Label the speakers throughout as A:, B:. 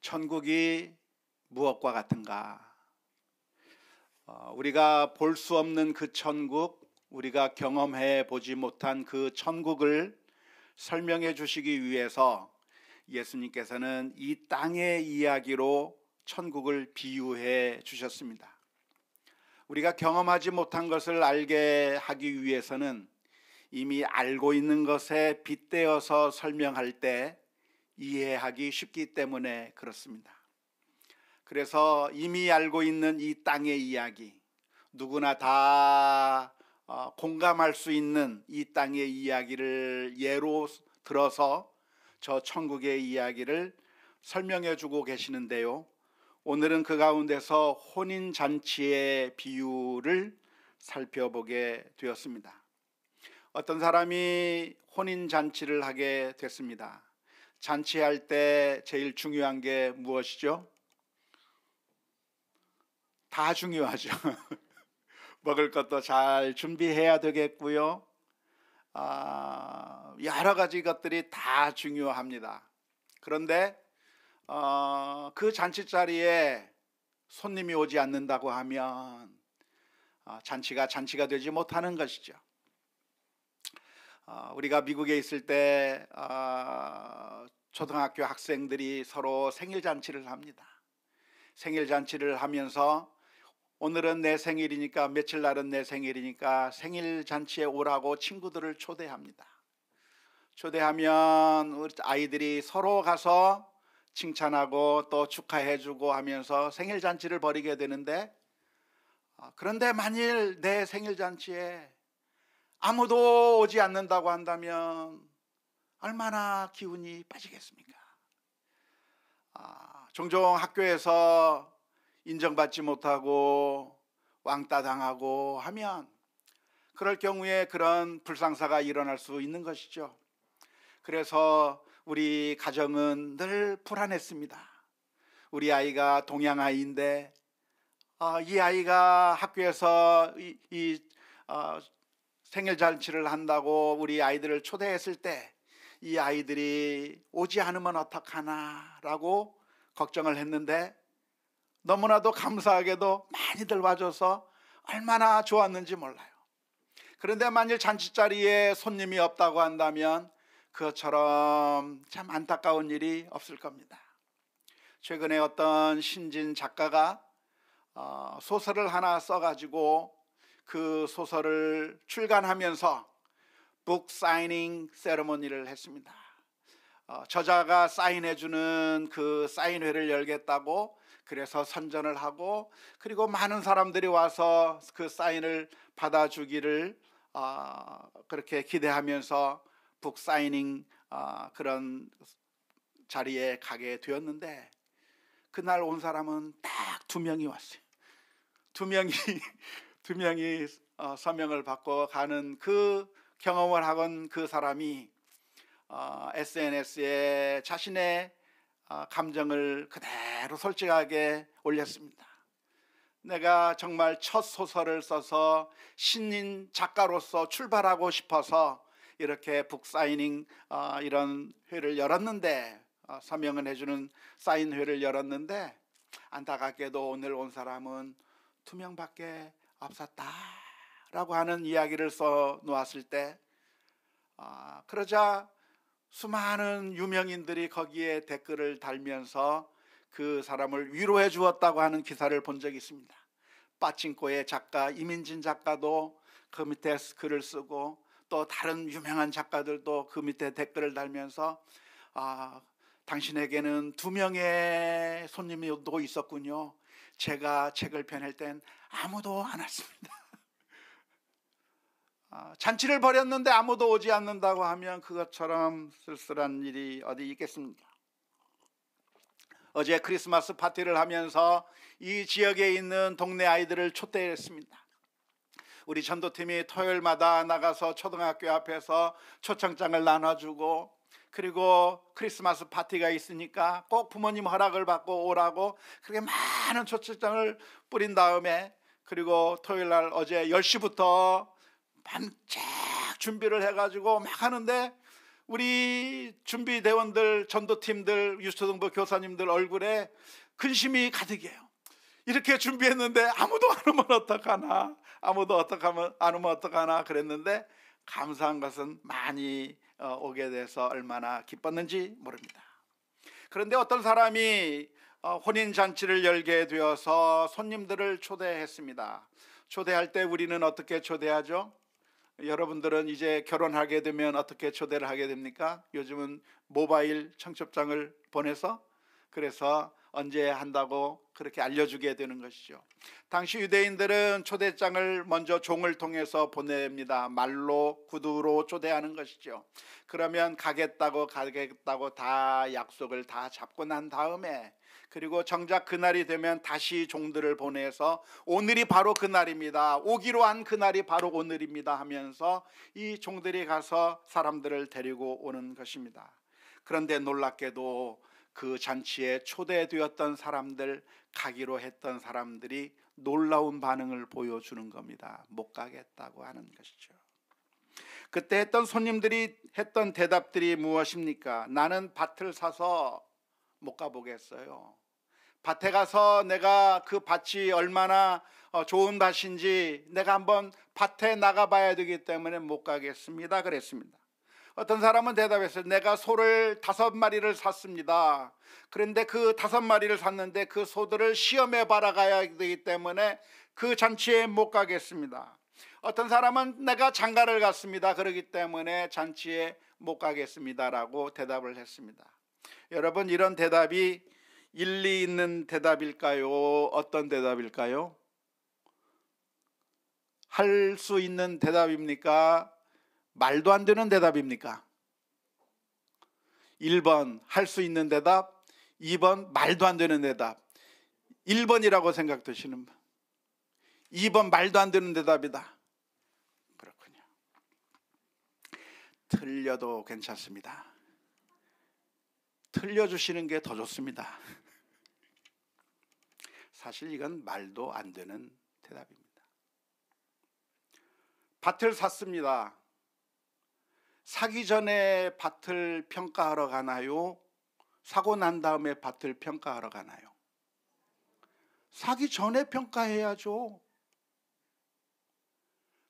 A: 천국이 무엇과 같은가? 우리가 볼 수 없는 그 천국, 우리가 경험해 보지 못한 그 천국을 설명해 주시기 위해서 예수님께서는 이 땅의 이야기로 천국을 비유해 주셨습니다. 우리가 경험하지 못한 것을 알게 하기 위해서는 이미 알고 있는 것에 빗대어서 설명할 때 이해하기 쉽기 때문에 그렇습니다. 그래서 이미 알고 있는 이 땅의 이야기, 누구나 다 공감할 수 있는 이 땅의 이야기를 예로 들어서 저 천국의 이야기를 설명해 주고 계시는데요, 오늘은 그 가운데서 혼인잔치의 비유를 살펴보게 되었습니다. 어떤 사람이 혼인잔치를 하게 됐습니다. 잔치할 때 제일 중요한 게 무엇이죠? 다 중요하죠. 먹을 것도 잘 준비해야 되겠고요. 여러 가지 것들이 다 중요합니다. 그런데 그 잔치 자리에 손님이 오지 않는다고 하면 잔치가 되지 못하는 것이죠. 우리가 미국에 있을 때 초등학교 학생들이 서로 생일 잔치를 합니다. 생일 잔치를 하면서 오늘은 내 생일이니까, 며칠 날은 내 생일이니까 생일 잔치에 오라고 친구들을 초대합니다. 초대하면 우리 아이들이 서로 가서 칭찬하고 또 축하해주고 하면서 생일 잔치를 벌이게 되는데, 그런데 만일 내 생일 잔치에 아무도 오지 않는다고 한다면 얼마나 기운이 빠지겠습니까? 종종 학교에서 인정받지 못하고 왕따 당하고 하면 그럴 경우에 그런 불상사가 일어날 수 있는 것이죠. 그래서 우리 가정은 늘 불안했습니다. 우리 아이가 동양아이인데 이 아이가 학교에서 생일 잔치를 한다고 우리 아이들을 초대했을 때 이 아이들이 오지 않으면 어떡하나 라고 걱정을 했는데, 너무나도 감사하게도 많이들 와줘서 얼마나 좋았는지 몰라요. 그런데 만일 잔치 자리에 손님이 없다고 한다면 그것처럼 참 안타까운 일이 없을 겁니다. 최근에 어떤 신진 작가가 소설을 하나 써가지고 그 소설을 출간하면서 북 사이닝 세레모니를 했습니다. 저자가 사인해주는 그 사인회를 열겠다고 그래서 선전을 하고, 그리고 많은 사람들이 와서 그 사인을 받아주기를 그렇게 기대하면서 북 사이닝 그런 자리에 가게 되었는데, 그날 온 사람은 딱 2명이 왔어요. 2명이 서명을 받고 가는 그 경험을 하건 그 사람이 SNS에 자신의 감정을 그대로 솔직하게 올렸습니다. 내가 정말 첫 소설을 써서 신인 작가로서 출발하고 싶어서 이렇게 북사이닝 이런 회를 열었는데, 서명을 해주는 사인회를 열었는데, 안타깝게도 오늘 온 사람은 2명밖에 없었다 라고 하는 이야기를 써 놓았을 때, 그러자 수많은 유명인들이 거기에 댓글을 달면서 그 사람을 위로해 주었다고 하는 기사를 본 적이 있습니다. 빠칭코의 작가 이민진 작가도 그 밑에 글을 쓰고, 또 다른 유명한 작가들도 그 밑에 댓글을 달면서 당신에게는 2명의 손님이 또 있었군요. 제가 책을 펴낼 땐 아무도 안 왔습니다. 잔치를 벌였는데 아무도 오지 않는다고 하면 그것처럼 쓸쓸한 일이 어디 있겠습니까? 어제 크리스마스 파티를 하면서 이 지역에 있는 동네 아이들을 초대했습니다. 우리 전도팀이 토요일마다 나가서 초등학교 앞에서 초청장을 나눠주고, 그리고 크리스마스 파티가 있으니까 꼭 부모님 허락을 받고 오라고 그렇게 많은 초청장을 뿌린 다음에, 그리고 토요일날 어제 10시부터 밤새 준비를 해가지고 막 하는데 우리 준비대원들, 전도팀들, 유초등부 교사님들 얼굴에 근심이 가득해요. 이렇게 준비했는데 아무도 안 오면 어떡하나, 아무도 안 오면 어떡하나 그랬는데, 감사한 것은 많이 오게 돼서 얼마나 기뻤는지 모릅니다. 그런데 어떤 사람이 혼인잔치를 열게 되어서 손님들을 초대했습니다. 초대할 때 우리는 어떻게 초대하죠? 여러분들은 이제 결혼하게 되면 어떻게 초대를 하게 됩니까? 요즘은 모바일 청첩장을 보내서, 그래서 언제 한다고 그렇게 알려주게 되는 것이죠. 당시 유대인들은 초대장을 먼저 종을 통해서 보냅니다. 말로, 구두로 초대하는 것이죠. 그러면 가겠다고 다 약속을 다 잡고 난 다음에, 그리고 정작 그날이 되면 다시 종들을 보내서 오늘이 바로 그날입니다, 오기로 한 그날이 바로 오늘입니다 하면서 이 종들이 가서 사람들을 데리고 오는 것입니다. 그런데 놀랍게도 그 잔치에 초대되었던 사람들, 가기로 했던 사람들이 놀라운 반응을 보여주는 겁니다. 못 가겠다고 하는 것이죠. 그때 했던 손님들이 했던 대답들이 무엇입니까? 나는 밭을 사서 못 가보겠어요. 밭에 가서 내가 그 밭이 얼마나 좋은 밭인지 내가 한번 밭에 나가봐야 되기 때문에 못 가겠습니다 그랬습니다. 어떤 사람은 대답했어요. 내가 소를 5마리를 샀습니다. 그런데 그 5마리를 샀는데 그 소들을 시험해 봐라 가야 되기 때문에 그 잔치에 못 가겠습니다. 어떤 사람은 내가 장가를 갔습니다. 그렇기 때문에 잔치에 못 가겠습니다라고 대답을 했습니다. 여러분, 이런 대답이 일리 있는 대답일까요? 어떤 대답일까요? 할 수 있는 대답입니까? 말도 안 되는 대답입니까? 1번 할 수 있는 대답, 2번 말도 안 되는 대답. 1번이라고 생각되시는 분, 2번 말도 안 되는 대답이다. 그렇군요. 틀려도 괜찮습니다. 틀려주시는 게 더 좋습니다. 사실 이건 말도 안 되는 대답입니다. 밭을 샀습니다. 사기 전에 밭을 평가하러 가나요? 사고 난 다음에 밭을 평가하러 가나요? 사기 전에 평가해야죠.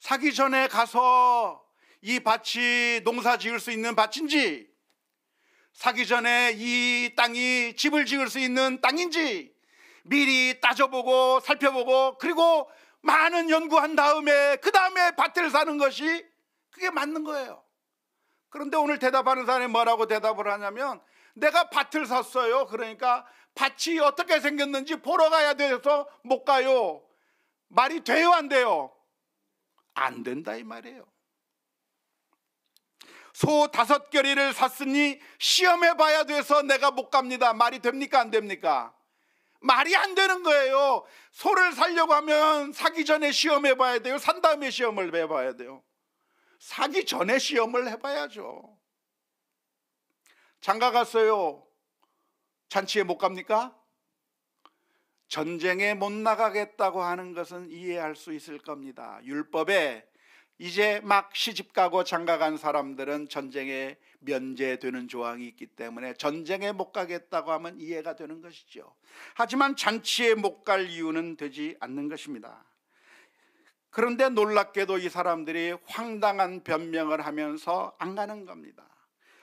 A: 사기 전에 가서 이 밭이 농사 지을 수 있는 밭인지, 사기 전에 이 땅이 집을 지을 수 있는 땅인지 미리 따져보고 살펴보고, 그리고 많은 연구한 다음에 그 다음에 밭을 사는 것이 그게 맞는 거예요. 그런데 오늘 대답하는 사람이 뭐라고 대답을 하냐면, 내가 밭을 샀어요. 그러니까 밭이 어떻게 생겼는지 보러 가야 돼서 못 가요. 말이 돼요, 안 돼요? 안 된다 이 말이에요. 소 5겨리를 샀으니 시험해 봐야 돼서 내가 못 갑니다. 말이 됩니까, 안 됩니까? 말이 안 되는 거예요. 소를 사려고 하면 사기 전에 시험해 봐야 돼요? 산 다음에 시험을 해봐야 돼요? 사기 전에 시험을 해봐야죠. 장가 갔어요. 잔치에 못 갑니까? 전쟁에 못 나가겠다고 하는 것은 이해할 수 있을 겁니다. 율법에 이제 막 시집가고 장가간 사람들은 전쟁에 면제되는 조항이 있기 때문에 전쟁에 못 가겠다고 하면 이해가 되는 것이죠. 하지만 잔치에 못 갈 이유는 되지 않는 것입니다. 그런데 놀랍게도 이 사람들이 황당한 변명을 하면서 안 가는 겁니다.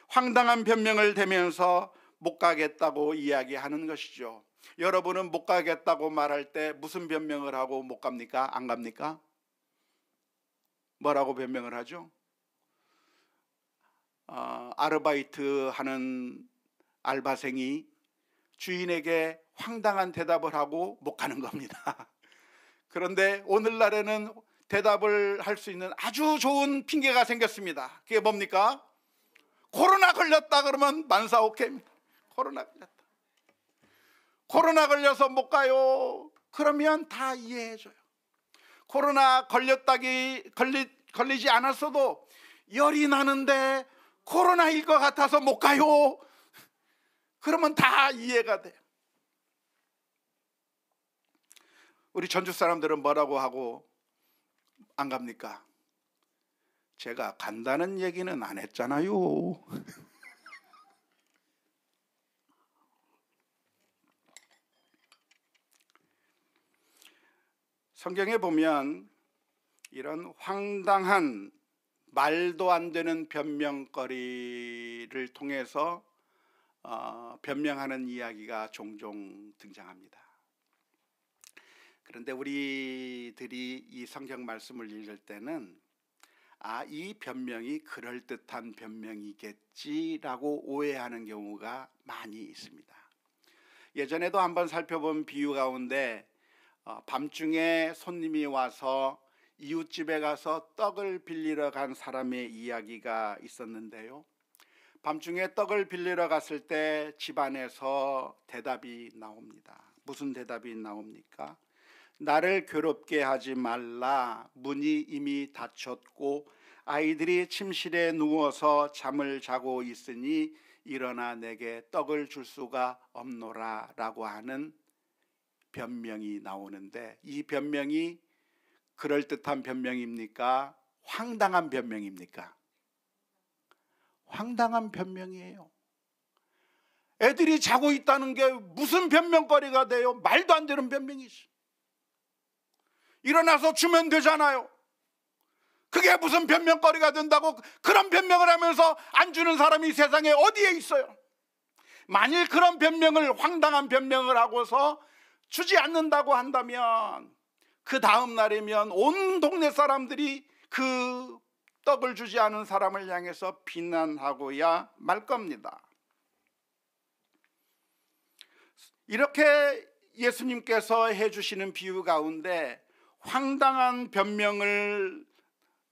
A: 황당한 변명을 대면서 못 가겠다고 이야기하는 것이죠. 여러분은 못 가겠다고 말할 때 무슨 변명을 하고 못 갑니까? 안 갑니까? 뭐라고 변명을 하죠? 아르바이트 하는 알바생이 주인에게 황당한 대답을 하고 못 가는 겁니다. 그런데 오늘날에는 대답을 할 수 있는 아주 좋은 핑계가 생겼습니다. 그게 뭡니까? 코로나 걸렸다 그러면 만사오케입니다. 코로나 걸려서 못 가요. 그러면 다 이해해줘요. 코로나 걸리지 않았어도 열이 나는데 코로나일 것 같아서 못 가요. 그러면 다 이해가 돼요. 우리 전주 사람들은 뭐라고 하고 안 갑니까? 제가 간다는 얘기는 안 했잖아요. 성경에 보면 이런 황당한 말도 안 되는 변명거리를 통해서 변명하는 이야기가 종종 등장합니다. 그런데 우리들이 이 성경 말씀을 읽을 때는 이 변명이 그럴듯한 변명이겠지라고 오해하는 경우가 많이 있습니다. 예전에도 한번 살펴본 비유 가운데 밤중에 손님이 와서 이웃집에 가서 떡을 빌리러 간 사람의 이야기가 있었는데요. 밤중에 떡을 빌리러 갔을 때 집안에서 대답이 나옵니다. 무슨 대답이 나옵니까? 나를 괴롭게 하지 말라. 문이 이미 닫혔고 아이들이 침실에 누워서 잠을 자고 있으니 일어나 내게 떡을 줄 수가 없노라 라고 하는 변명이 나오는데, 이 변명이 그럴듯한 변명입니까? 황당한 변명입니까? 황당한 변명이에요. 애들이 자고 있다는 게 무슨 변명거리가 돼요? 말도 안 되는 변명이지. 일어나서 주면 되잖아요. 그게 무슨 변명거리가 된다고 그런 변명을 하면서 안 주는 사람이 세상에 어디에 있어요? 만일 그런 변명을, 황당한 변명을 하고서 주지 않는다고 한다면 그 다음 날이면 온 동네 사람들이 그 떡을 주지 않은 사람을 향해서 비난하고야 말 겁니다. 이렇게 예수님께서 해주시는 비유 가운데 황당한 변명을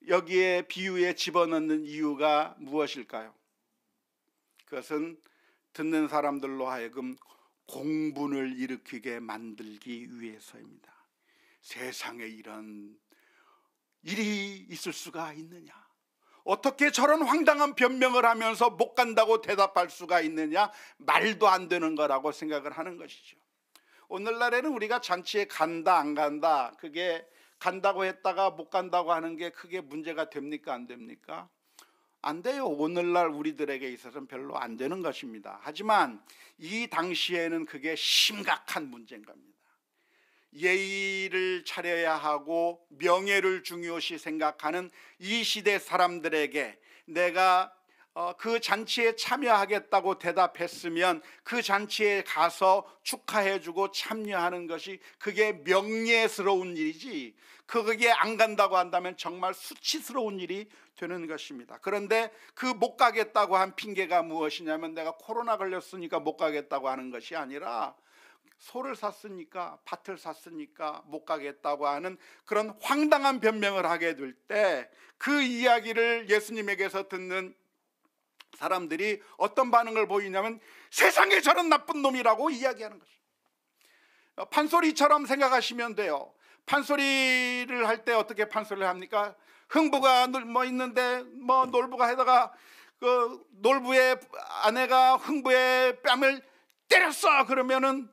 A: 여기에 비유에 집어넣는 이유가 무엇일까요? 그것은 듣는 사람들로 하여금 공분을 일으키게 만들기 위해서입니다. 세상에 이런 일이 있을 수가 있느냐? 어떻게 저런 황당한 변명을 하면서 못 간다고 대답할 수가 있느냐? 말도 안 되는 거라고 생각을 하는 것이죠. 오늘날에는 우리가 잔치에 간다 안 간다, 그게 간다고 했다가 못 간다고 하는 게 크게 문제가 됩니까 안 됩니까? 안 돼요. 오늘날 우리들에게 있어서는 별로 안 되는 것입니다. 하지만 이 당시에는 그게 심각한 문제인 겁니다. 예의를 차려야 하고 명예를 중요시 생각하는 이 시대 사람들에게 내가 그 잔치에 참여하겠다고 대답했으면 그 잔치에 가서 축하해주고 참여하는 것이 그게 명예스러운 일이지, 그게 안 간다고 한다면 정말 수치스러운 일이 되는 것입니다. 그런데 그 못 가겠다고 한 핑계가 무엇이냐면 내가 코로나 걸렸으니까 못 가겠다고 하는 것이 아니라 소를 샀으니까, 밭을 샀으니까 못 가겠다고 하는 그런 황당한 변명을 하게 될 때 그 이야기를 예수님에게서 듣는 사람들이 어떤 반응을 보이냐면 세상에 저런 나쁜 놈이라고 이야기하는 것입니다. 판소리처럼 생각하시면 돼요. 판소리를 할 때 어떻게 판소리를 합니까? 흥부가 있는데 놀부가 하다가 그 놀부의 아내가 흥부의 뺨을 때렸어. 그러면은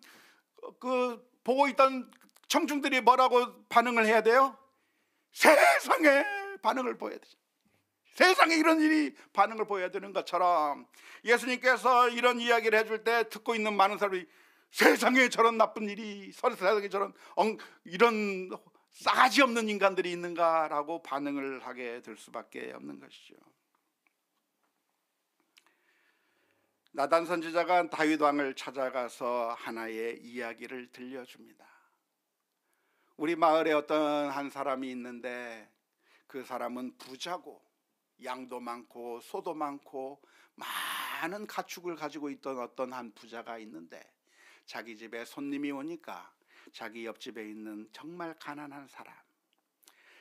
A: 그 보고 있던 청중들이 뭐라고 반응을 해야 돼요? 세상에 반응을 보여야 되죠. 세상에 이런 일이 반응을 보여야 되는 것처럼 예수님께서 이런 이야기를 해줄 때 듣고 있는 많은 사람이 세상에 저런 나쁜 일이, 세상에 저런 이런 싸가지 없는 인간들이 있는가라고 반응을 하게 될 수밖에 없는 것이죠. 나단 선지자가 다윗 왕을 찾아가서 하나의 이야기를 들려줍니다. 우리 마을에 어떤 한 사람이 있는데 그 사람은 부자고 양도 많고 소도 많고 많은 가축을 가지고 있던 어떤 한 부자가 있는데 자기 집에 손님이 오니까 자기 옆집에 있는 정말 가난한 사람,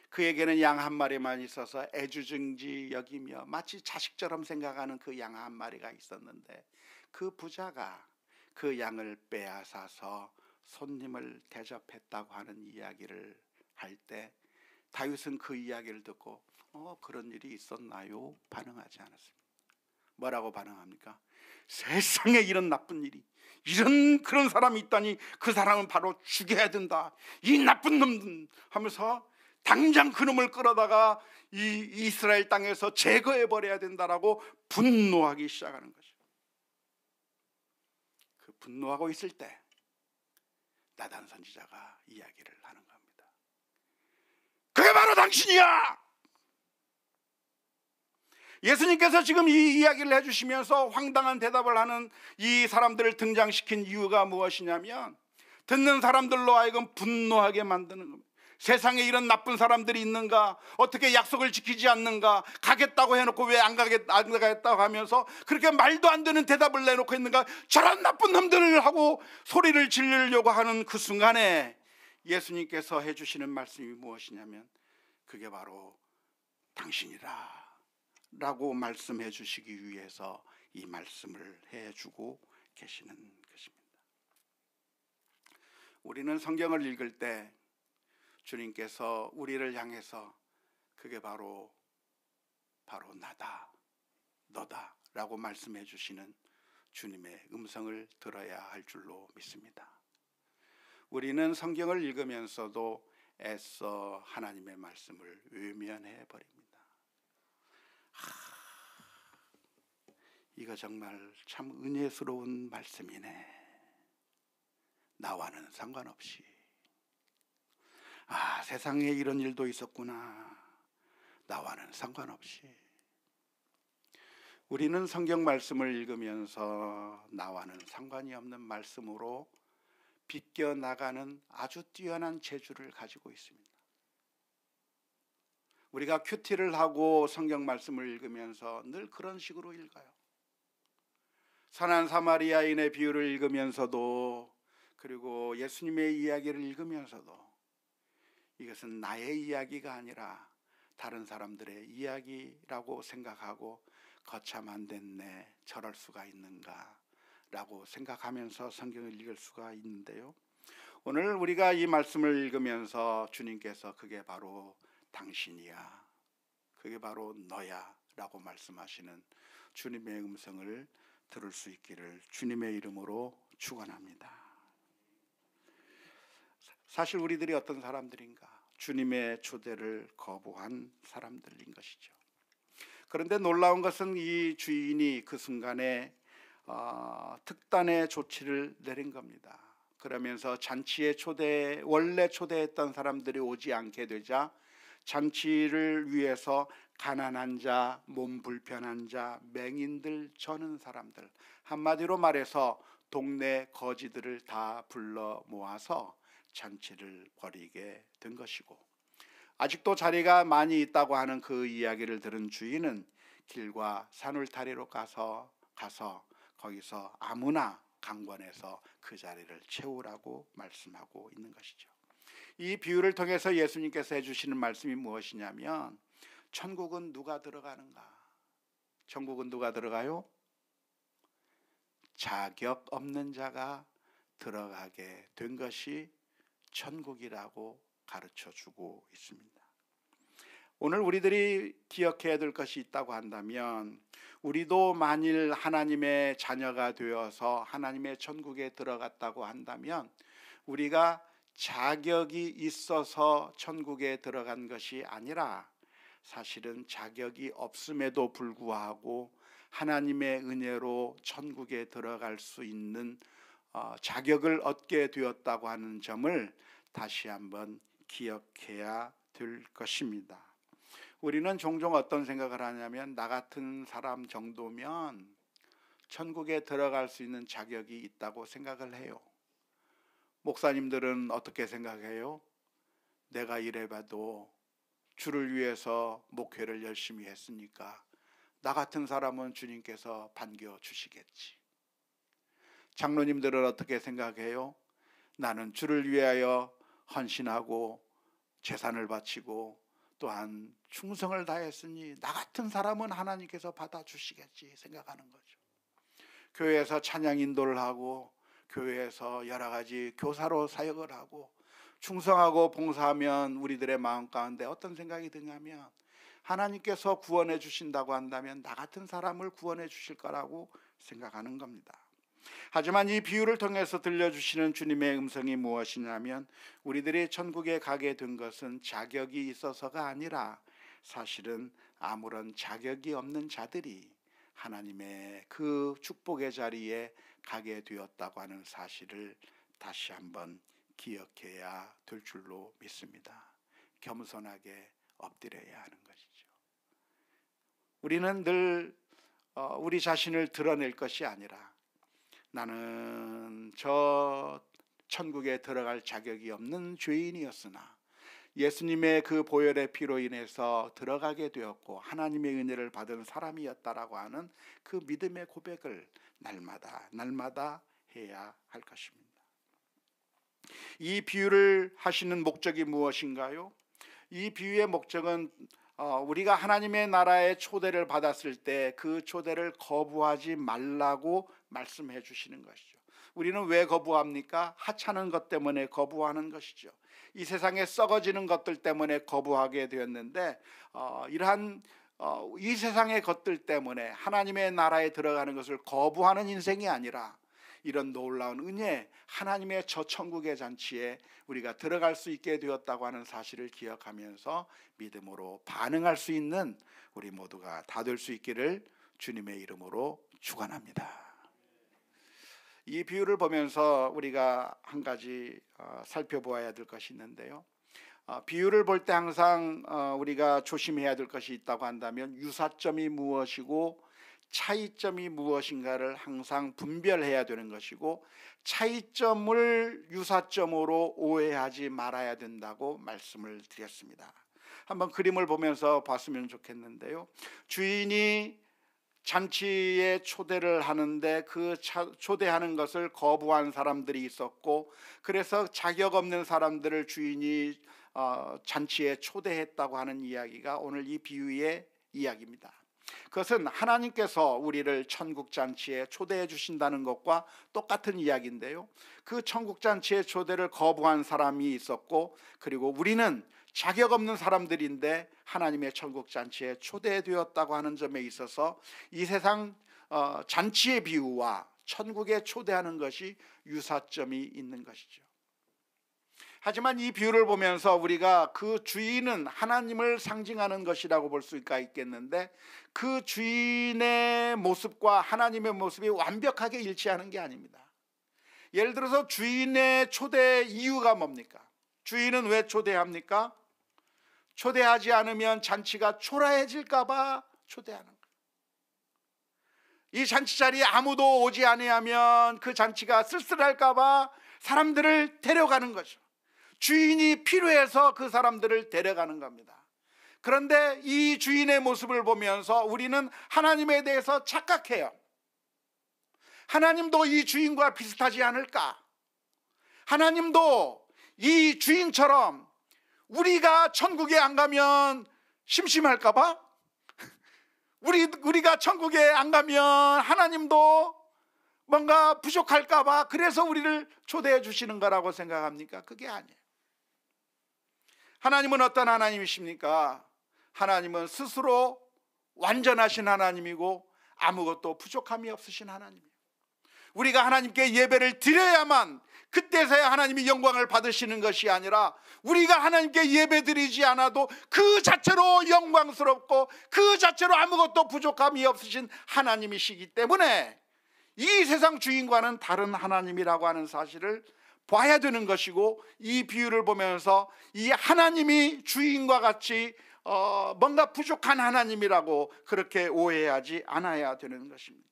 A: 그에게는 양 한 마리만 있어서 애주증지 여기며 마치 자식처럼 생각하는 그 양 한 마리가 있었는데 그 부자가 그 양을 빼앗아서 손님을 대접했다고 하는 이야기를 할 때 다윗은 그 이야기를 듣고 그런 일이 있었나요? 반응하지 않았습니다. 뭐라고 반응합니까? 세상에 이런 나쁜 일이, 그런 사람이 있다니 그 사람은 바로 죽여야 된다, 이 나쁜 놈 하면서 당장 그놈을 끌어다가 이 이스라엘 땅에서 제거해 버려야 된다라고 분노하기 시작하는 거죠. 그 분노하고 있을 때 나단 선지자가 이야기를 하는 겁니다. 그게 바로 당신이야. 예수님께서 지금 이 이야기를 해주시면서 황당한 대답을 하는 이 사람들을 등장시킨 이유가 무엇이냐면, 듣는 사람들로 하여금 분노하게 만드는 겁니다. 세상에 이런 나쁜 사람들이 있는가? 어떻게 약속을 지키지 않는가? 가겠다고 해놓고 왜 안 가겠다고 하면서 그렇게 말도 안 되는 대답을 내놓고 있는가? 저런 나쁜 놈들을 하고 소리를 지르려고 하는 그 순간에 예수님께서 해주시는 말씀이 무엇이냐면, 그게 바로 당신이라 라고 말씀해 주시기 위해서 이 말씀을 해주고 계시는 것입니다. 우리는 성경을 읽을 때 주님께서 우리를 향해서 그게 바로 나다, 너다 라고 말씀해 주시는 주님의 음성을 들어야 할 줄로 믿습니다. 우리는 성경을 읽으면서도 애써 하나님의 말씀을 외면해 버립니다. 이거 정말 참 은혜스러운 말씀이네. 나와는 상관없이. 세상에 이런 일도 있었구나. 나와는 상관없이. 우리는 성경 말씀을 읽으면서 나와는 상관이 없는 말씀으로 비껴나가는 아주 뛰어난 재주를 가지고 있습니다. 우리가 큐티를 하고 성경 말씀을 읽으면서 늘 그런 식으로 읽어요. 선한 사마리아인의 비유를 읽으면서도, 그리고 예수님의 이야기를 읽으면서도 이것은 나의 이야기가 아니라 다른 사람들의 이야기라고 생각하고 거참 안 됐네, 저럴 수가 있는가 라고 생각하면서 성경을 읽을 수가 있는데요, 오늘 우리가 이 말씀을 읽으면서 주님께서 그게 바로 당신이야, 그게 바로 너야 라고 말씀하시는 주님의 음성을 들을 수 있기를 주님의 이름으로 축원합니다. 사실 우리들이 어떤 사람들인가? 주님의 초대를 거부한 사람들인 것이죠. 그런데 놀라운 것은 이 주인이 그 순간에 특단의 조치를 내린 겁니다. 그러면서 잔치에 원래 초대했던 사람들이 오지 않게 되자 잔치를 위해서 가난한 자, 몸 불편한 자, 맹인들, 저는 사람들, 한마디로 말해서 동네 거지들을 다 불러 모아서 잔치를 벌이게 된 것이고, 아직도 자리가 많이 있다고 하는 그 이야기를 들은 주인은 길과 산울타리로 가서 거기서 아무나 강권해서 그 자리를 채우라고 말씀하고 있는 것이죠. 이 비유를 통해서 예수님께서 해주시는 말씀이 무엇이냐면, 천국은 누가 들어가는가? 천국은 누가 들어가요? 자격 없는 자가 들어가게 된 것이 천국이라고 가르쳐 주고 있습니다. 오늘 우리들이 기억해야 될 것이 있다고 한다면, 우리도 만일 하나님의 자녀가 되어서 하나님의 천국에 들어갔다고 한다면 우리가 자격이 있어서 천국에 들어간 것이 아니라 사실은 자격이 없음에도 불구하고 하나님의 은혜로 천국에 들어갈 수 있는 자격을 얻게 되었다고 하는 점을 다시 한번 기억해야 될 것입니다. 우리는 종종 어떤 생각을 하냐면, 나 같은 사람 정도면 천국에 들어갈 수 있는 자격이 있다고 생각을 해요. 목사님들은 어떻게 생각해요? 내가 이래봐도 주를 위해서 목회를 열심히 했으니까 나 같은 사람은 주님께서 반겨주시겠지. 장로님들은 어떻게 생각해요? 나는 주를 위하여 헌신하고 재산을 바치고 또한 충성을 다했으니 나 같은 사람은 하나님께서 받아주시겠지 생각하는 거죠. 교회에서 찬양 인도를 하고 교회에서 여러 가지 교사로 사역을 하고 충성하고 봉사하면 우리들의 마음 가운데 어떤 생각이 드냐면, 하나님께서 구원해 주신다고 한다면 나 같은 사람을 구원해 주실 거라고 생각하는 겁니다. 하지만 이 비유를 통해서 들려주시는 주님의 음성이 무엇이냐면, 우리들이 천국에 가게 된 것은 자격이 있어서가 아니라 사실은 아무런 자격이 없는 자들이 하나님의 그 축복의 자리에 가게 되었다고 하는 사실을 다시 한번 기억해야 될 줄로 믿습니다. 겸손하게 엎드려야 하는 것이죠. 우리는 늘 우리 자신을 드러낼 것이 아니라 나는 저 천국에 들어갈 자격이 없는 죄인이었으나 예수님의 그 보혈의 피로 인해서 들어가게 되었고 하나님의 은혜를 받은 사람이었다라고 하는 그 믿음의 고백을 날마다 해야 할 것입니다. 이 비유를 하시는 목적이 무엇인가요? 이 비유의 목적은 우리가 하나님의 나라의 초대를 받았을 때 그 초대를 거부하지 말라고 말씀해 주시는 것이죠. 우리는 왜 거부합니까? 하찮은 것 때문에 거부하는 것이죠. 이 세상에 썩어지는 것들 때문에 거부하게 되었는데 이러한 이 세상의 것들 때문에 하나님의 나라에 들어가는 것을 거부하는 인생이 아니라 이런 놀라운 은혜, 하나님의 저 천국의 잔치에 우리가 들어갈 수 있게 되었다고 하는 사실을 기억하면서 믿음으로 반응할 수 있는 우리 모두가 다 될 수 있기를 주님의 이름으로 축원합니다. 이 비유를 보면서 우리가 한 가지 살펴보아야 될 것이 있는데요. 비유를 볼 때 항상 우리가 조심해야 될 것이 있다고 한다면 유사점이 무엇이고 차이점이 무엇인가를 항상 분별해야 되는 것이고 차이점을 유사점으로 오해하지 말아야 된다고 말씀을 드렸습니다. 한번 그림을 보면서 봤으면 좋겠는데요. 주인이 잔치에 초대를 하는데 그 초대하는 것을 거부한 사람들이 있었고 그래서 자격 없는 사람들을 주인이 잔치에 초대했다고 하는 이야기가 오늘 이 비유의 이야기입니다. 그것은 하나님께서 우리를 천국 잔치에 초대해 주신다는 것과 똑같은 이야기인데요. 그 천국 잔치의 초대를 거부한 사람이 있었고 그리고 우리는 자격 없는 사람들인데 하나님의 천국 잔치에 초대되었다고 하는 점에 있어서 이 세상 잔치의 비유와 천국에 초대하는 것이 유사점이 있는 것이죠. 하지만 이 비유를 보면서 우리가 그 주인은 하나님을 상징하는 것이라고 볼 수가 있겠는데 그 주인의 모습과 하나님의 모습이 완벽하게 일치하는 게 아닙니다. 예를 들어서 주인의 초대 이유가 뭡니까? 주인은 왜 초대합니까? 초대하지 않으면 잔치가 초라해질까 봐 초대하는 거예요. 이 잔치 자리에 아무도 오지 아니하면 그 잔치가 쓸쓸할까 봐 사람들을 데려가는 거죠. 주인이 필요해서 그 사람들을 데려가는 겁니다. 그런데 이 주인의 모습을 보면서 우리는 하나님에 대해서 착각해요. 하나님도 이 주인과 비슷하지 않을까? 하나님도 이 주인처럼 우리가 천국에 안 가면 심심할까 봐? 우리가 천국에 안 가면 하나님도 뭔가 부족할까 봐 그래서 우리를 초대해 주시는 거라고 생각합니까? 그게 아니에요. 하나님은 어떤 하나님이십니까? 하나님은 스스로 완전하신 하나님이고 아무것도 부족함이 없으신 하나님이에요. 우리가 하나님께 예배를 드려야만 그때서야 하나님이 영광을 받으시는 것이 아니라 우리가 하나님께 예배 드리지 않아도 그 자체로 영광스럽고 그 자체로 아무것도 부족함이 없으신 하나님이시기 때문에 이 세상 주인과는 다른 하나님이라고 하는 사실을 봐야 되는 것이고 이 비유를 보면서 이 하나님이 주인과 같이 뭔가 부족한 하나님이라고 그렇게 오해하지 않아야 되는 것입니다.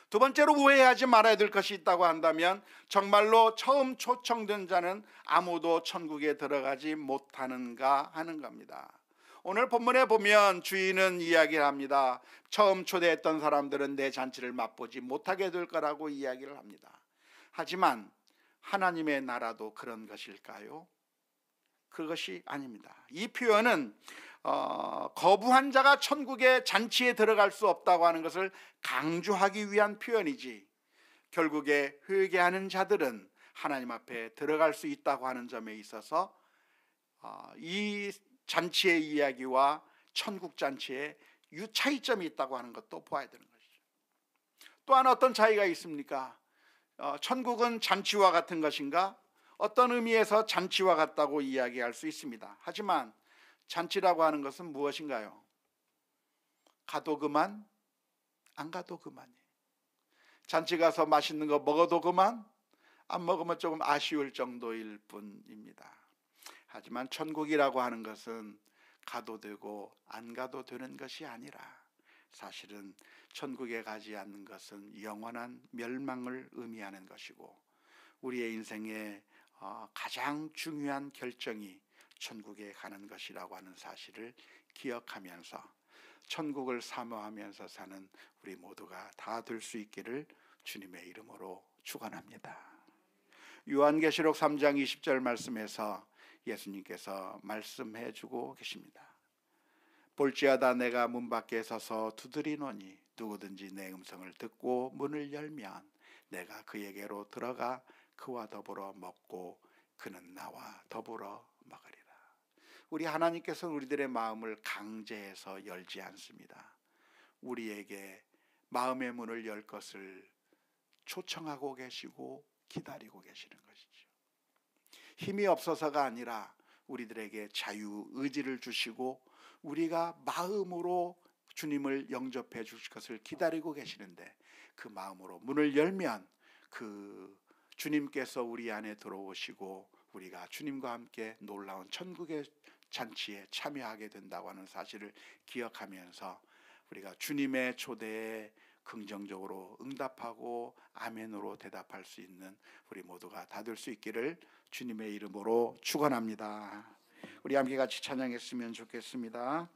A: 두 번째로 오해하지 말아야 될 것이 있다고 한다면 정말로 처음 초청된 자는 아무도 천국에 들어가지 못하는가 하는 겁니다. 오늘 본문에 보면 주인은 이야기를 합니다. 처음 초대했던 사람들은 내 잔치를 맛보지 못하게 될 거라고 이야기를 합니다. 하지만 하나님의 나라도 그런 것일까요? 그것이 아닙니다. 이 표현은 거부한 자가 천국의 잔치에 들어갈 수 없다고 하는 것을 강조하기 위한 표현이지 결국에 회개하는 자들은 하나님 앞에 들어갈 수 있다고 하는 점에 있어서 이 잔치의 이야기와 천국 잔치에 차이점이 있다고 하는 것도 보아야 되는 것이죠. 또한 어떤 차이가 있습니까? 천국은 잔치와 같은 것인가? 어떤 의미에서 잔치와 같다고 이야기할 수 있습니다. 하지만 잔치라고 하는 것은 무엇인가요? 가도 그만, 안 가도 그만이에요. 잔치 가서 맛있는 거 먹어도 그만, 안 먹으면 조금 아쉬울 정도일 뿐입니다. 하지만 천국이라고 하는 것은 가도 되고 안 가도 되는 것이 아니라, 사실은 천국에 가지 않는 것은 영원한 멸망을 의미하는 것이고, 우리의 인생의 가장 중요한 결정이 천국에 가는 것이라고 하는 사실을 기억하면서 천국을 사모하면서 사는 우리 모두가 다 될 수 있기를 주님의 이름으로 축원합니다. 요한계시록 3장 20절 말씀에서 예수님께서 말씀해 주고 계십니다. 볼지어다 내가 문 밖에 서서 두드리노니 누구든지 내 음성을 듣고 문을 열면 내가 그에게로 들어가 그와 더불어 먹고 그는 나와 더불어 먹으리라. 우리 하나님께서는 우리들의 마음을 강제해서 열지 않습니다. 우리에게 마음의 문을 열 것을 초청하고 계시고 기다리고 계시는 것이죠. 힘이 없어서가 아니라 우리들에게 자유 의지를 주시고 우리가 마음으로 주님을 영접해 주실 것을 기다리고 계시는데, 그 마음으로 문을 열면 그 주님께서 우리 안에 들어오시고 우리가 주님과 함께 놀라운 천국의 잔치에 참여하게 된다고 하는 사실을 기억하면서 우리가 주님의 초대에 긍정적으로 응답하고 아멘으로 대답할 수 있는 우리 모두가 다 될 수 있기를 주님의 이름으로 축원합니다. 우리 함께 같이 찬양했으면 좋겠습니다.